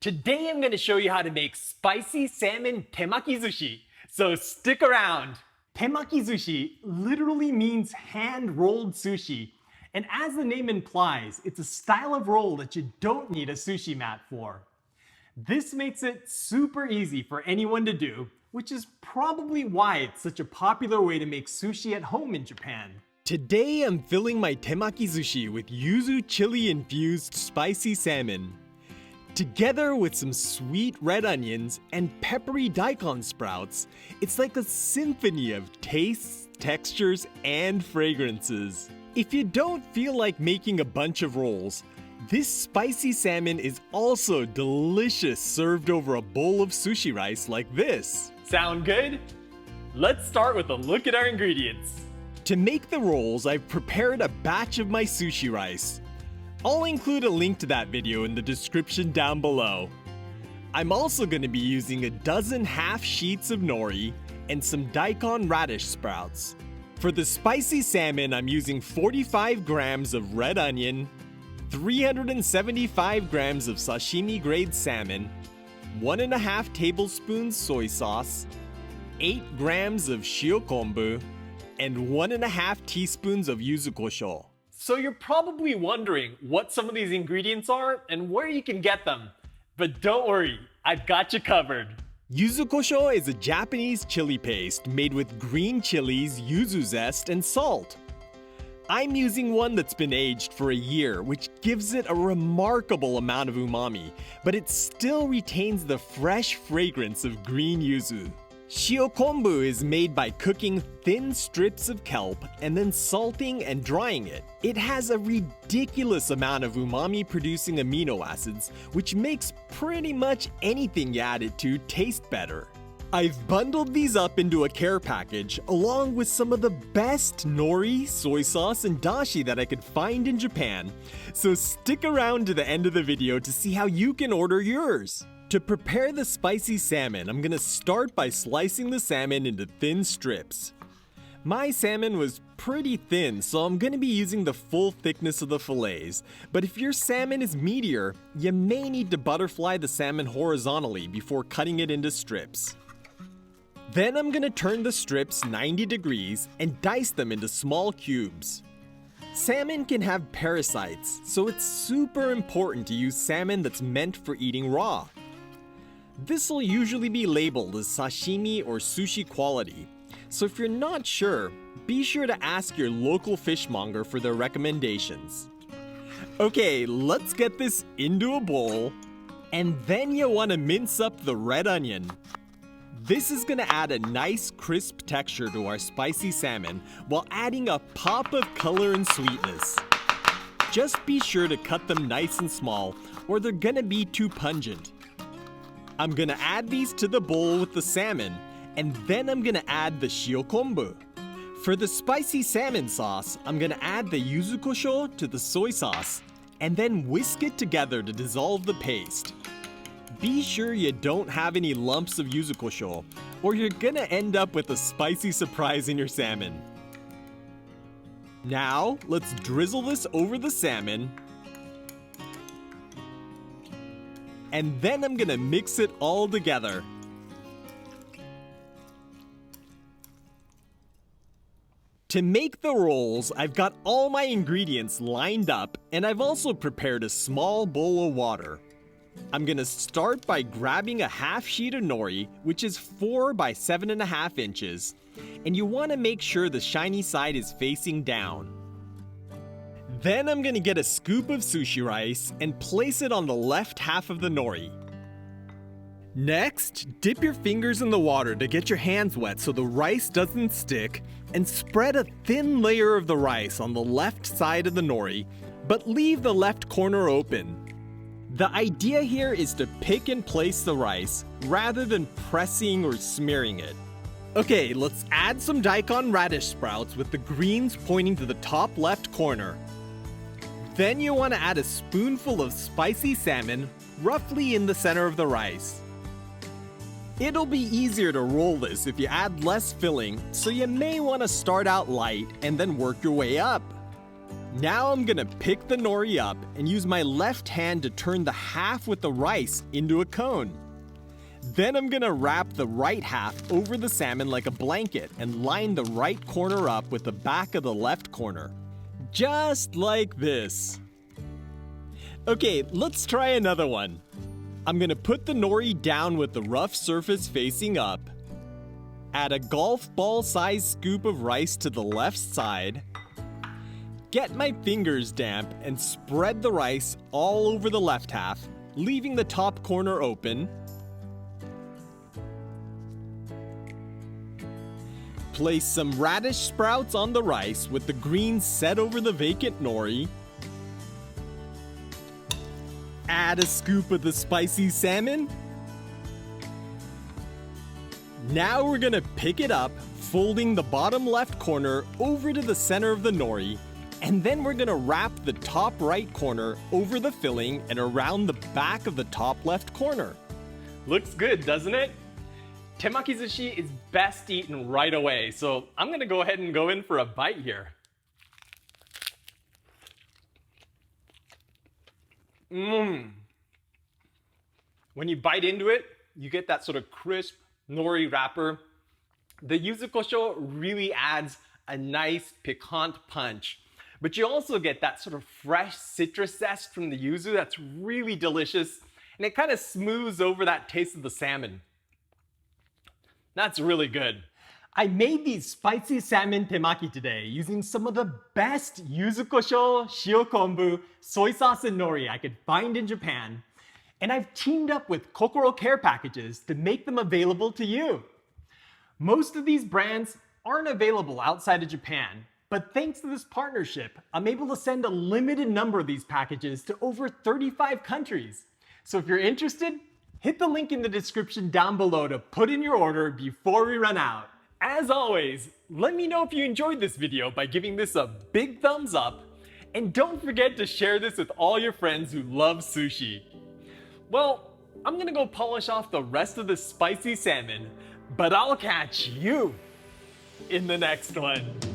Today I'm going to show you how to make spicy salmon temaki sushi, so stick around. Temaki sushi literally means hand-rolled sushi, and as the name implies, it's a style of roll that you don't need a sushi mat for. This makes it super easy for anyone to do, which is probably why it's such a popular way to make sushi at home in Japan. Today I'm filling my temaki sushi with yuzu chili-infused spicy salmon. Together with some sweet red onions and peppery daikon sprouts, it's like a symphony of tastes, textures, and fragrances. If you don't feel like making a bunch of rolls, this spicy salmon is also delicious served over a bowl of sushi rice like this. Sound good? Let's start with a look at our ingredients. To make the rolls, I've prepared a batch of my sushi rice. I'll include a link to that video in the description down below. I'm also going to be using a dozen half sheets of nori and some daikon radish sprouts. For the spicy salmon, I'm using 45 grams of red onion, 375 grams of sashimi grade salmon, 1.5 tablespoons soy sauce, 8 grams of Shiokonbu, and 1.5 teaspoons of Yuzu Kosho. So you're probably wondering what some of these ingredients are and where you can get them. But don't worry, I've got you covered. Yuzu Kosho is a Japanese chili paste made with green chilies, yuzu zest, and salt. I'm using one that's been aged for a year, which gives it a remarkable amount of umami, but it still retains the fresh fragrance of green yuzu. Shiokonbu is made by cooking thin strips of kelp and then salting and drying it. It has a ridiculous amount of umami-producing amino acids, which makes pretty much anything you add it to taste better. I've bundled these up into a care package along with some of the best nori, soy sauce, and dashi that I could find in Japan, so stick around to the end of the video to see how you can order yours. To prepare the spicy salmon, I'm gonna start by slicing the salmon into thin strips. My salmon was pretty thin, so I'm gonna be using the full thickness of the fillets, but if your salmon is meatier, you may need to butterfly the salmon horizontally before cutting it into strips. Then I'm gonna turn the strips 90 degrees and dice them into small cubes. Salmon can have parasites, so it's super important to use salmon that's meant for eating raw. This will usually be labeled as sashimi or sushi quality, so if you're not sure, be sure to ask your local fishmonger for their recommendations. Okay, let's get this into a bowl, and then you'll want to mince up the red onion. This is going to add a nice crisp texture to our spicy salmon while adding a pop of color and sweetness. Just be sure to cut them nice and small or they're going to be too pungent. I'm gonna add these to the bowl with the salmon, and then I'm gonna add the Shiokonbu. For the spicy salmon sauce, I'm gonna add the Yuzu Kosho to the soy sauce, and then whisk it together to dissolve the paste. Be sure you don't have any lumps of Yuzu Kosho, or you're gonna end up with a spicy surprise in your salmon. Now, let's drizzle this over the salmon, and then I'm gonna mix it all together. To make the rolls, I've got all my ingredients lined up, and I've also prepared a small bowl of water. I'm gonna start by grabbing a half sheet of nori, which is 4 by 7.5 inches, and you wanna make sure the shiny side is facing down. Then I'm gonna get a scoop of sushi rice and place it on the left half of the nori. Next, dip your fingers in the water to get your hands wet so the rice doesn't stick, and spread a thin layer of the rice on the left side of the nori, but leave the left corner open. The idea here is to pick and place the rice rather than pressing or smearing it. Okay, let's add some daikon radish sprouts with the greens pointing to the top left corner. Then you want to add a spoonful of spicy salmon, roughly in the center of the rice. It'll be easier to roll this if you add less filling, so you may want to start out light and then work your way up. Now I'm gonna pick the nori up and use my left hand to turn the half with the rice into a cone. Then I'm gonna wrap the right half over the salmon like a blanket and line the right corner up with the back of the left corner. Just like this. Okay, let's try another one. I'm gonna put the nori down with the rough surface facing up. Add a golf ball sized scoop of rice to the left side. Get my fingers damp and spread the rice all over the left half, leaving the top corner open. Place some radish sprouts on the rice with the greens set over the vacant nori. Add a scoop of the spicy salmon. Now we're gonna pick it up, folding the bottom left corner over to the center of the nori, and then we're gonna wrap the top right corner over the filling and around the back of the top left corner. Looks good, doesn't it? Temaki sushi is best eaten right away, so I'm gonna go ahead and go in for a bite here. When you bite into it, you get that sort of crisp nori wrapper. The yuzu kosho really adds a nice piquant punch, but you also get that sort of fresh citrus zest from the yuzu that's really delicious, and it kind of smooths over that taste of the salmon. That's really good. I made these spicy salmon temaki today using some of the best yuzu kosho, shiokonbu, soy sauce, and nori I could find in Japan. And I've teamed up with Kokoro Care Packages to make them available to you. Most of these brands aren't available outside of Japan, but thanks to this partnership, I'm able to send a limited number of these packages to over 35 countries. So if you're interested, hit the link in the description down below to put in your order before we run out. As always, let me know if you enjoyed this video by giving this a big thumbs up, and don't forget to share this with all your friends who love sushi. Well, I'm gonna go polish off the rest of the spicy salmon, but I'll catch you in the next one.